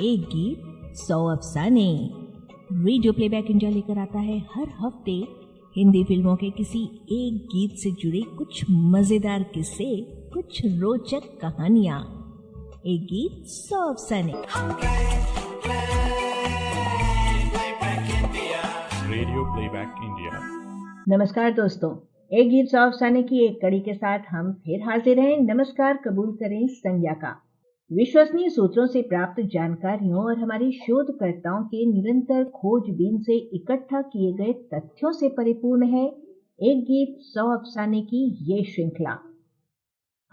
एक गीत 100 अफसाने। Radio playback India लेकर आता है हर हफ्ते हिंदी फिल्मों के किसी एक गीत से जुड़े कुछ मजेदार किस्से, कुछ रोचक कहानियां। एक गीत 100 अफसाने। Radio playback India. नमस्कार दोस्तों, एक गीत 100 अफसाने की एक कड़ी के साथ हम फिर हाजिर हैं। नमस्कार कबूल करें संज्ञा का। विश्वसनीय सूत्रों से प्राप्त जानकारियों और हमारे शोधकर्ताओं के निरंतर खोजबीन से इकट्ठा किए गए तथ्यों से परिपूर्ण है एक गीत 100 अफसाने की ये श्रृंखला।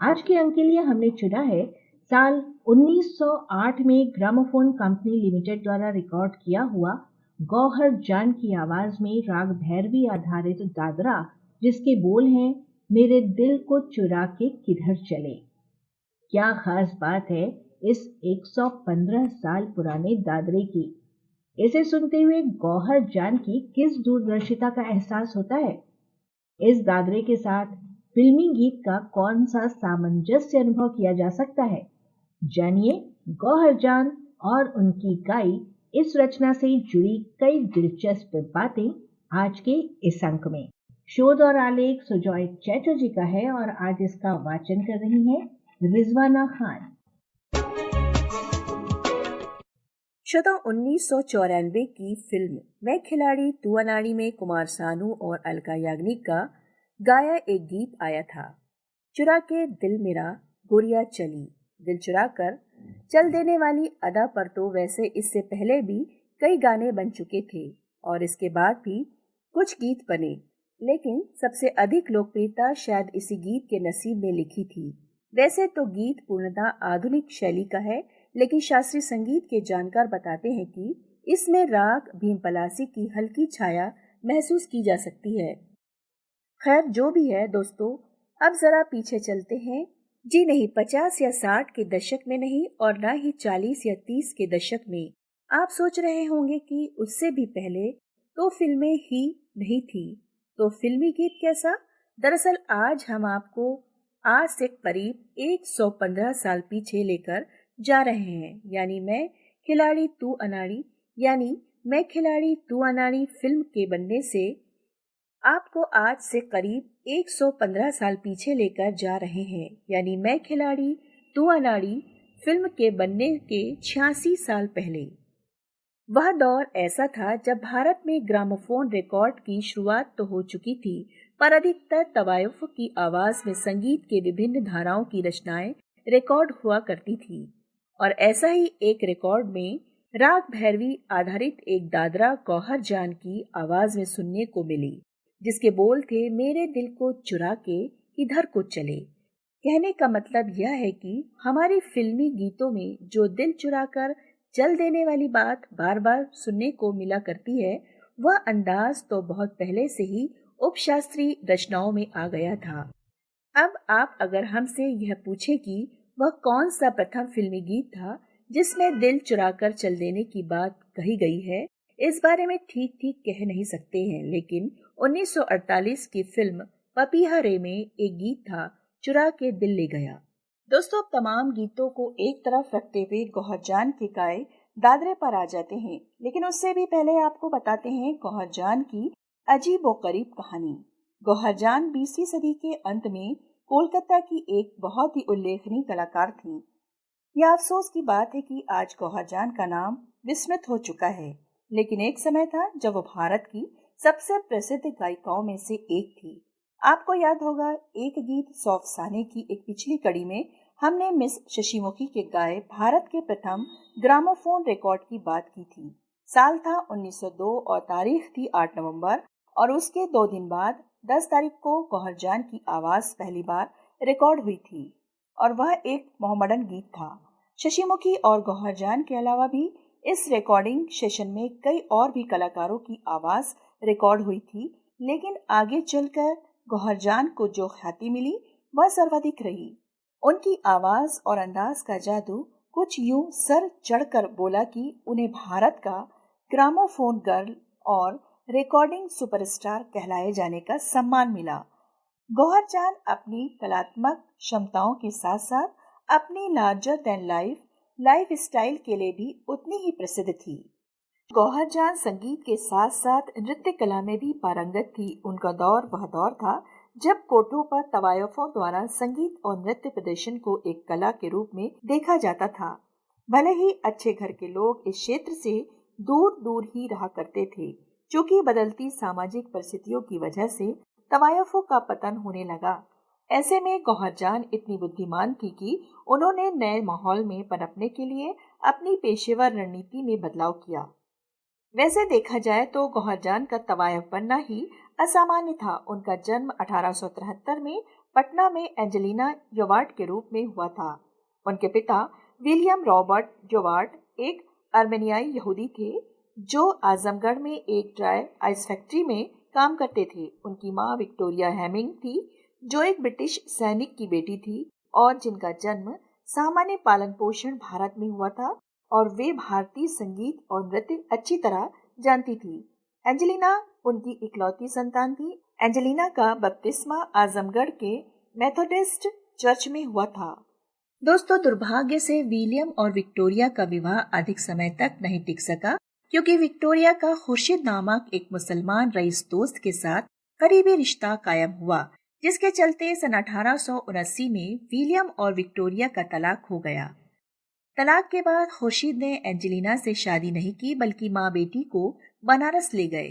आज के अंक के लिए हमने चुना है साल 1908 में ग्रामोफोन कंपनी लिमिटेड द्वारा रिकॉर्ड किया हुआ गौहर जान की आवाज में राग भैरवी आधारित दादरा, जिसके बोल हैं मेरे दिल को चुरा के किधर चले। क्या खास बात है इस 115 साल पुराने दादरे की। इसे सुनते हुए गौहर जान की किस दूरदर्शिता का एहसास होता है। इस दादरे के साथ फिल्मी गीत का कौन सा सामंजस्य अनुभव किया जा सकता है। जानिए गौहर जान और उनकी गाई इस रचना से जुड़ी कई दिलचस्प बातें आज के इस अंक में। शोध और आलेख सुजॉय चैटर्जी का है और आज इसका वाचन कर रही हैं रिजवाना खान। श्रोता, 1994 की फिल्म मैं खिलाड़ी तू अनाड़ी में कुमार सानू और अलका याग्निक का गाया एक गीत आया था। चुरा के दिल मेरा गोरिया चली, दिल चुरा कर चल देने वाली अदा पर तो वैसे इससे पहले भी कई गाने बन चुके थे और इसके बाद भी कुछ गीत बने, लेकिन सबसे अधिक लोकप्रियता शायद इसी गीत के नसीब में लिखी थी। वैसे तो गीत पूर्णतः आधुनिक शैली का है, लेकिन शास्त्रीय संगीत के जानकार बताते हैं कि इसमें राग भीमपलासी की हल्की छाया महसूस की जा सकती है। खैर जो भी है दोस्तों, अब जरा पीछे चलते हैं। जी नहीं, 50 या 60 के दशक में नहीं और ना ही 40 या 30 के दशक में। आप सोच रहे होंगे कि उससे भी पहले तो फिल्में ही नहीं थी, तो फिल्मी गीत कैसा। दरअसल आज हम आपको आज से करीब 115 साल पीछे लेकर जा रहे हैं, यानी मैं खिलाड़ी तू अनाड़ी फिल्म के बनने से आपको आज से करीब 115 साल पीछे लेकर जा रहे हैं, यानी मैं खिलाड़ी तू अनाड़ी फिल्म के बनने के 86 साल पहले। वह दौर ऐसा था जब भारत में ग्रामोफोन रिकॉर्ड की शुरुआत तो हो चुकी थी, पर अधिकतर तवायफ की आवाज में संगीत के विभिन्न धाराओं की रचनाएं रिकॉर्ड हुआ करती थी। और ऐसा ही एक रिकॉर्ड में राग भैरवी आधारित एक दादरा गौहर जान की आवाज में सुनने को मिली, जिसके बोल थे मेरे दिल को चुरा के किधर को चले। कहने का मतलब यह है कि हमारी फिल्मी गीतों में जो दिल चुराकर चल देने वाली बात बार बार सुनने को मिला करती है, वह अंदाज तो बहुत पहले से ही उपशास्त्रीय रचनाओं में आ गया था। अब आप अगर हमसे यह पूछे कि वह कौन सा प्रथम फिल्मी गीत था जिसमें दिल चुराकर चल देने की बात कही गई है, इस बारे में ठीक कह नहीं सकते हैं, लेकिन 1948 की फिल्म पपीहा रे में एक गीत था चुरा के दिल ले गया। दोस्तों, तमाम गीतों को एक तरफ रखते हुए गौहर जान के गाए दादरे पर आ जाते हैं, लेकिन उससे भी पहले आपको बताते हैं गौहर जान की अजीब और गरीब कहानी। गौहर जान 20वीं सदी के अंत में कोलकाता की एक बहुत ही उल्लेखनीय कलाकार थी। यह अफसोस की बात है कि आज गौहर जान का नाम विस्मृत हो चुका है, लेकिन एक समय था जब वो भारत की सबसे प्रसिद्ध गायिकाओं में से एक थी। आपको याद होगा एक गीत 100 अफसाने की एक पिछली कड़ी में हमने मिस शशिमुखी के गाए भारत के प्रथम ग्रामोफोन रिकॉर्ड की बात की थी। साल था 1902 और तारीख थी 8 नवंबर, और उसके 2 दिन बाद 10 तारीख को गौहर जान की आवाज पहली बार रिकॉर्ड हुई थी और वह एक मोहम्मडन गीत था। शशिमुखी और गौहर जान के अलावा भी इस रिकॉर्डिंग सेशन में कई और भी कलाकारों की आवाज रिकॉर्ड हुई थी, लेकिन आगे चलकर गौहर जान को जो ख्याति मिली वह सर्वाधिक रही। उनकी आवाज और अंदाज का जादू कुछ यूं सर चढ़कर बोला कि उन्हें भारत का ग्रामोफोन गर्ल और रिकॉर्डिंग सुपरस्टार कहलाए जाने का सम्मान मिला। गौहर जान अपनी कलात्मक क्षमताओं के साथ साथ अपनी larger than life life style के लिए भी उतनी ही प्रसिद्ध थी। गौहर जान संगीत के साथ साथ नृत्य कला में भी पारंगत थी। उनका दौर वह दौर था जब कोठों पर तवायफों द्वारा संगीत और नृत्य प्रदर्शन को एक कला के रूप में देखा जाता था। भले ही अच्छे घर के लोग इस क्षेत्र से दूर दूर ही रहा करते थे, क्योंकि बदलती सामाजिक परिस्थितियों की वजह से तवायफों का पतन होने लगा। ऐसे में गौहर जान इतनी बुद्धिमान थी कि उन्होंने नए माहौल में पनपने के लिए अपनी पेशेवर रणनीति में बदलाव किया। वैसे देखा जाए तो गौहर जान का तवायफ बनना ही असामान्य था। उनका जन्म 1873 में पटना में एंजेलिना जोवार्ट के रूप में हुआ था। उनके पिता विलियम रॉबर्ट जोवार्ट एक अर्मेनियाई यहूदी थे जो आजमगढ़ में एक ड्राई आइस फैक्ट्री में काम करते थे। उनकी मां विक्टोरिया हेमिंग थी जो एक ब्रिटिश सैनिक की बेटी थी और जिनका जन्म सामान्य पालन पोषण भारत में हुआ था और वे भारतीय संगीत और नृत्य अच्छी तरह जानती थी। एंजेलिना उनकी इकलौती संतान थी। एंजेलिना का बपतिस्मा आजमगढ़ के मेथोडिस्ट चर्च में हुआ था। दोस्तों, दुर्भाग्य से विलियम और विक्टोरिया का विवाह अधिक समय तक नहीं टिक सका, क्योंकि विक्टोरिया का खुर्शीद नामक एक मुसलमान रईस दोस्त के साथ करीबी रिश्ता कायम हुआ, जिसके चलते सन 1879 में विलियम और विक्टोरिया का तलाक हो गया। तलाक के बाद खुर्शीद ने एंजेलिना से शादी नहीं की, बल्कि माँ बेटी को बनारस ले गए,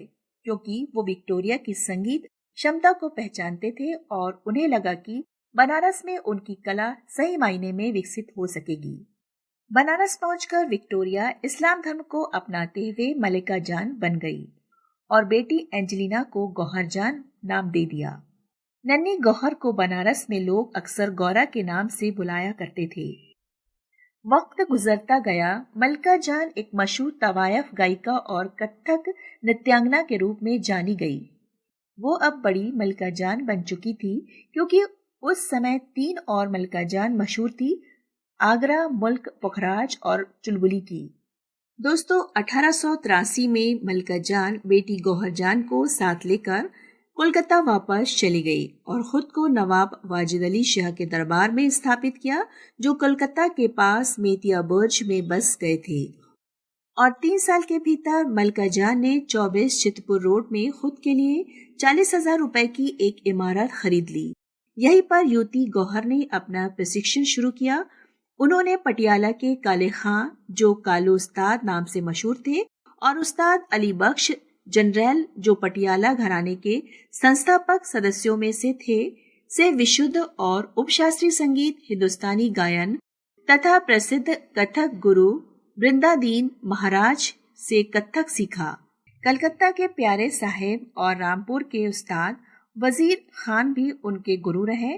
क्योंकि वो विक्टोरिया की संगीत क्षमता को पहचानते थे और उन्हें लगा कि बनारस में उनकी कला सही मायने में विकसित हो सकेगी। बनारस पहुंचकर विक्टोरिया इस्लाम धर्म को अपनाते हुए मलिका जान बन गई और बेटी एंजेलिना को गौहर जान नाम दे दिया। नन्ही गौहर को बनारस में लोग अक्सर गौरा के नाम से बुलाया करते थे। वक्त गुजरता गया, मलिका जान एक मशहूर तवायफ गायिका और कथक नृत्यांगना के रूप में जानी गई। वो अब बड़ी मलिका जान बन चुकी थी, क्योंकि उस समय 3 और मलिका जान मशहूर थी, आगरा, मुल्क, पुखराज और चुलबुली की। दोस्तों, 1883 में मलिका जान बेटी गौहर जान को साथ लेकर कोलकाता वापस चली गई और खुद को नवाब वाजिद अली शाह के दरबार में स्थापित किया, जो कोलकाता के पास मेतिया बुर्ज में बस गए थे। और 3 साल के भीतर मलिका जान ने 24 चितपुर रोड में खुद के लिए 40,000 रुपए की एक इमारत खरीद ली। यहीं पर युवती गौहर ने अपना प्रशिक्षण शुरू किया। उन्होंने पटियाला के काले खां, जो कालो उस्ताद नाम से मशहूर थे, और उस्ताद अली बख्श जनरल, जो पटियाला घराने के संस्थापक सदस्यों में से थे, से विशुद्ध और उपशास्त्रीय संगीत, हिंदुस्तानी गायन तथा प्रसिद्ध कथक गुरु बृंदादीन महाराज से कथक सीखा। कलकत्ता के प्यारे साहेब और रामपुर के उस्ताद वजीर खान भी उनके गुरु रहे।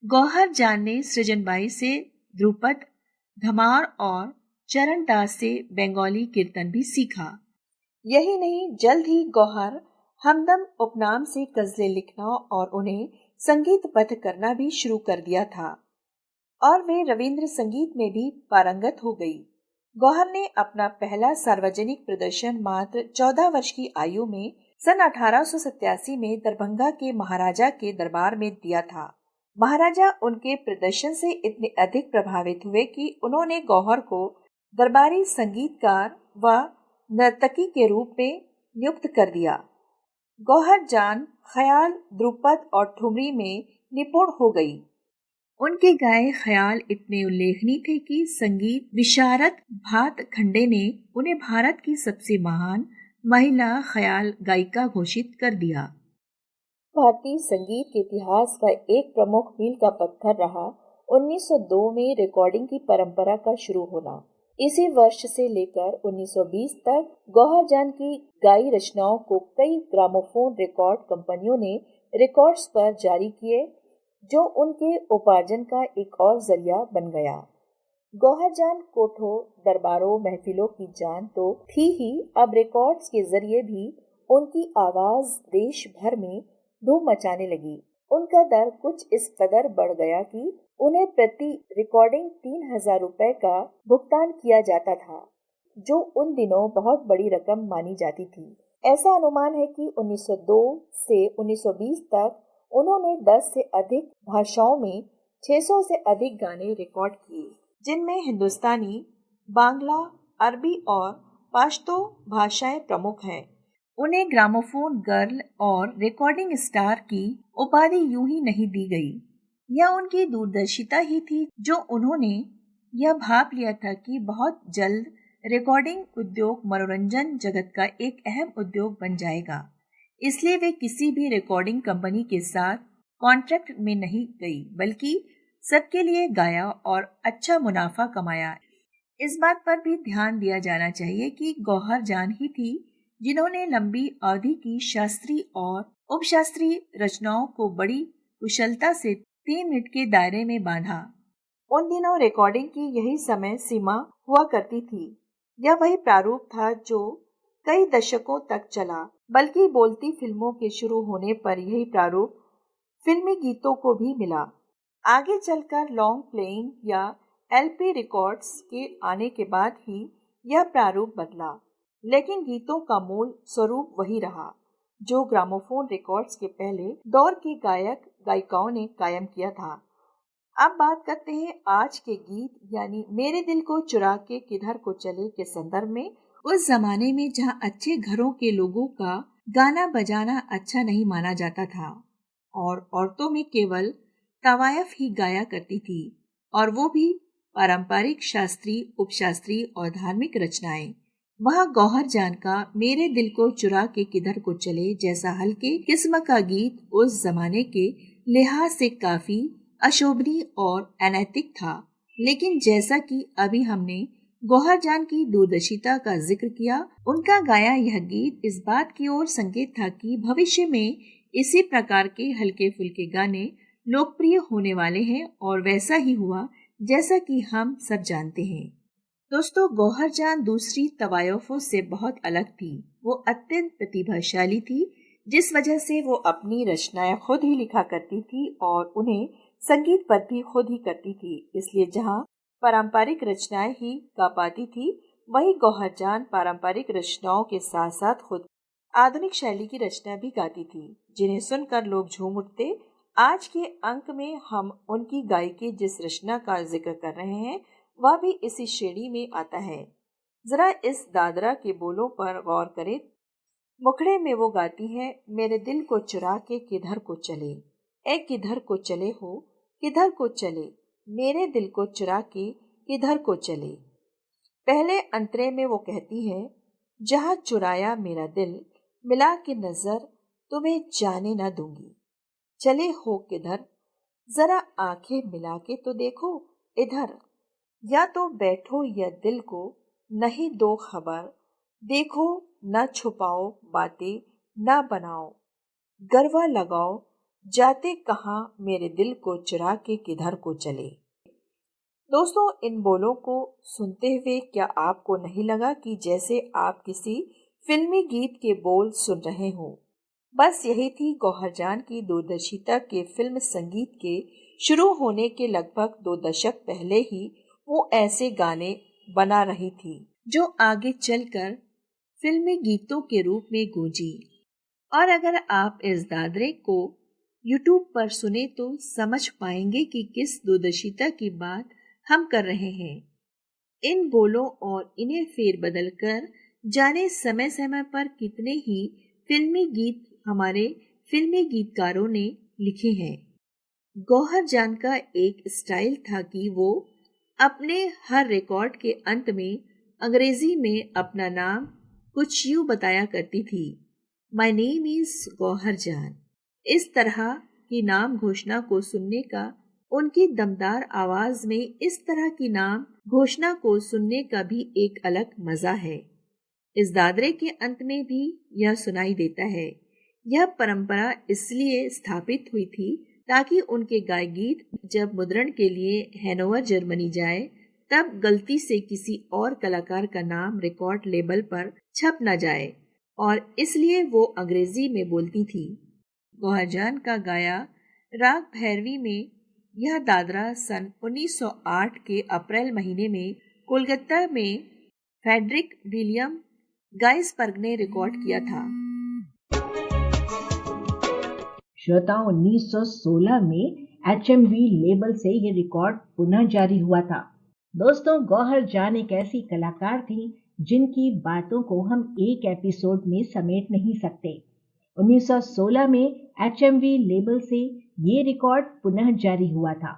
गौहर जान ने सृजनबाई से ध्रुपद, धमार और चरण दास से बंगाली कीर्तन भी सीखा। यही नहीं, जल्द ही गौहर हमदम उपनाम से गजलें लिखना और उन्हें संगीतबद्ध करना भी शुरू कर दिया था और वे रविंद्र संगीत में भी पारंगत हो गई। गौहर ने अपना पहला सार्वजनिक प्रदर्शन मात्र 14 वर्ष की आयु में सन 1887 में दरभंगा के महाराजा के दरबार में दिया था। महाराजा उनके प्रदर्शन से इतने अधिक प्रभावित हुए कि उन्होंने गौहर को दरबारी संगीतकार व नर्तकी के रूप में नियुक्त कर दिया। गौहर जान ख्याल, ध्रुपद और ठुमरी में निपुण हो गई। उनके गाए ख्याल इतने उल्लेखनीय थे कि संगीत विशारद भात खंडे ने उन्हें भारत की सबसे महान महिला ख्याल गायिका घोषित कर दिया। भारतीय संगीत के इतिहास का एक प्रमुख मील का पत्थर रहा 1902 में रिकॉर्डिंग की परंपरा का शुरू होना। इसी वर्ष से लेकर 1920 तक गौहर जान की गायी रचनाओं को कई ग्रामोफोन रिकॉर्ड कंपनियों ने रिकॉर्ड्स पर जारी किए, जो उनके उपार्जन का एक और जरिया बन गया। गौहर जान कोठों, दरबारों, महफिलों की जान तो थी ही, अब रिकॉर्ड्स के जरिए भी उनकी आवाज देश भर में धूम मचाने लगी। उनका दर कुछ इस कदर बढ़ गया कि उन्हें प्रति रिकॉर्डिंग 3,000 रुपए का भुगतान किया जाता था, जो उन दिनों बहुत बड़ी रकम मानी जाती थी। ऐसा अनुमान है कि 1902 से 1920 तक उन्होंने 10 से अधिक भाषाओं में 600 से अधिक गाने रिकॉर्ड किए। जिनमें हिंदुस्तानी, बांग्ला, अरबी और पश्तो भाषाएं प्रमुख हैं। उन्हें ग्रामोफोन गर्ल और रिकॉर्डिंग स्टार की उपाधि यूं ही नहीं दी गई। यह उनकी दूरदर्शिता ही थी जो उन्होंने यह भाप लिया था कि बहुत जल्द रिकॉर्डिंग उद्योग मनोरंजन जगत का एक अहम उद्योग बन जाएगा। इसलिए वे किसी भी रिकॉर्डिंग कंपनी के साथ कॉन्ट्रैक्ट में नहीं गई, बल्कि सबके लिए गाया और अच्छा मुनाफा कमाया। इस बात पर भी ध्यान दिया जाना चाहिए कि गौहर जान ही थी जिन्होंने लंबी अवधि की शास्त्रीय और उपशास्त्रीय रचनाओं को बड़ी कुशलता से 3 मिनट के दायरे में बांधा। उन दिनों रिकॉर्डिंग की यही समय सीमा हुआ करती थी। यह वही प्रारूप था जो कई दशकों तक चला, बल्कि बोलती फिल्मों के शुरू होने पर यही प्रारूप फिल्मी गीतों को भी मिला। आगे चलकर लॉन्ग प्लेइंग या एलपी रिकॉर्ड्स के आने के बाद ही यह प्रारूप बदला, लेकिन गीतों का मूल स्वरूप वही रहा जो ग्रामोफोन रिकॉर्ड्स के पहले दौर के गायक गायिकाओं ने कायम किया था। अब बात करते हैं आज के गीत यानी मेरे दिल को चुरा के किधर को चले के संदर्भ में। उस जमाने में जहां अच्छे घरों के लोगों का गाना बजाना अच्छा नहीं माना जाता था और औरतों में केवल तवायफ ही गाया करती थी, और वो भी पारंपरिक, शास्त्रीय, उपशास्त्रीय और धार्मिक रचनाएं, वहाँ गौहर जान का मेरे दिल को चुरा के किधर को चले जैसा हल्के किस्म का गीत उस जमाने के लिहाज से काफी अशोभनीय और अनैतिक था। लेकिन जैसा कि अभी हमने गौहर जान की दूरदर्शिता का जिक्र किया, उनका गाया यह गीत इस बात की ओर संकेत था कि भविष्य में इसी प्रकार के हल्के फुल्के गाने लोकप्रिय होने वाले हैं, और वैसा ही हुआ जैसा कि हम सब जानते हैं। दोस्तों, गौहर जान दूसरी तवायफों से बहुत अलग थी। वो अत्यंत प्रतिभाशाली थी, जिस वजह से वो अपनी रचनाएं खुद ही लिखा करती थी और उन्हें संगीत पर भी खुद ही करती थी। इसलिए जहां पारंपरिक रचनाएं ही गा पाती थी, वहीं गौहर जान पारंपरिक रचनाओं के साथ साथ खुद आधुनिक शैली की रचना भी गाती थी, जिन्हें सुनकर लोग झूम उठते। आज के अंक में हम उनकी गायकी जिस रचना का जिक्र कर रहे हैं वह भी इसी श्रेणी में आता है। जरा इस दादरा के बोलों पर गौर करें। मुखड़े में वो गाती है, मेरे दिल को चुरा के किधर को चले, ए किधर को चले हो, किधर को चले, मेरे दिल को चुरा के किधर को चले। पहले अंतरे में वो कहती है, जहाँ चुराया मेरा दिल, मिला के नजर तुम्हें जाने न दूंगी, चले हो किधर, जरा आंखें मिला के तो देखो इधर, या तो बैठो या दिल को नहीं दो खबर, देखो न छुपाओ बातें न बनाओ, गरबा लगाओ जाते कहाँ, मेरे दिल को चुरा के किधर को चले। दोस्तों, इन बोलों को सुनते हुए क्या आपको नहीं लगा कि जैसे आप किसी फिल्मी गीत के बोल सुन रहे हो? बस यही थी गौहर जान की दूरदर्शिता के फिल्म संगीत के शुरू होने के लगभग 2 दशक पहले ही वो ऐसे गाने बना रही थी जो आगे चलकर फिल्मी गीतों के रूप में गूंजी। और अगर आप इस दादरे को YouTube पर सुने तो समझ पाएंगे कि किस दूरदर्शिता की बात हम कर रहे हैं। इन बोलों और इन्हें फेरबदल कर जाने समय समय पर कितने ही फिल्मी गीत हमारे फिल्मी गीतकारों ने लिखे हैं। गौहर जान का एक स्टाइल था कि वो अपने हर रिकॉर्ड के अंत में अंग्रेजी में अपना नाम कुछ यूं बताया करती थी, माय नेम इज गौहर जान। इस तरह की नाम घोषणा को सुनने का, उनकी दमदार आवाज में इस तरह की नाम घोषणा को सुनने का भी एक अलग मजा है। इस दादरे के अंत में भी यह सुनाई देता है। यह परंपरा इसलिए स्थापित हुई थी ताकि उनके गाय गीत जब मुद्रण के लिए हैनोवर जर्मनी जाए तब गलती से किसी और कलाकार का नाम रिकॉर्ड लेबल पर छप न जाए, और इसलिए वो अंग्रेजी में बोलती थी। गौहर जान का गाया राग भैरवी में यह दादरा सन 1908 के अप्रैल महीने में कोलकाता में फ्रेडरिक विलियम गाइसबर्ग ने रिकॉर्ड किया था। श्रोताओं, 1916 में HMV लेबल से ये रिकॉर्ड पुनः जारी हुआ था। दोस्तों, गौहर जान एक ऐसी कलाकार थी जिनकी बातों को हम एक एपिसोड में समेट नहीं सकते। 1916 में HMV लेबल से ये रिकॉर्ड पुनः जारी हुआ था।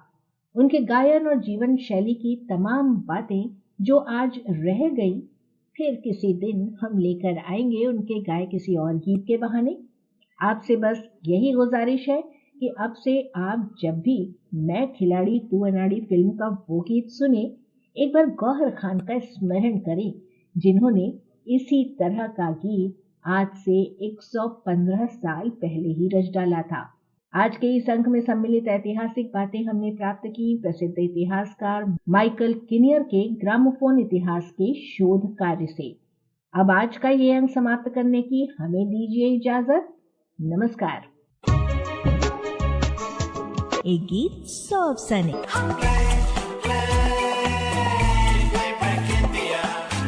उनके गायन और जीवन शैली की तमाम बातें जो आज रह गई, फिर किसी दिन हम लेकर आएंगे उनके गाए किसी और गीत के बहाने। आपसे बस यही गुजारिश है कि अब से आप जब भी मैं खिलाड़ी तू अनाड़ी फिल्म का वो गीत सुने, एक बार गौहर खान का स्मरण करें, जिन्होंने इसी तरह का गीत आज से 115 साल पहले ही रच डाला था। आज के इस अंक में सम्मिलित ऐतिहासिक बातें हमने प्राप्त की प्रसिद्ध इतिहासकार माइकल किनियर के ग्रामोफोन इतिहास के शोध कार्य से। अब आज का ये अंक समाप्त करने की हमें दीजिए इजाजत। नमस्कार। एक गीत 100 अफसाने।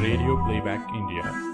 Radio Playback India.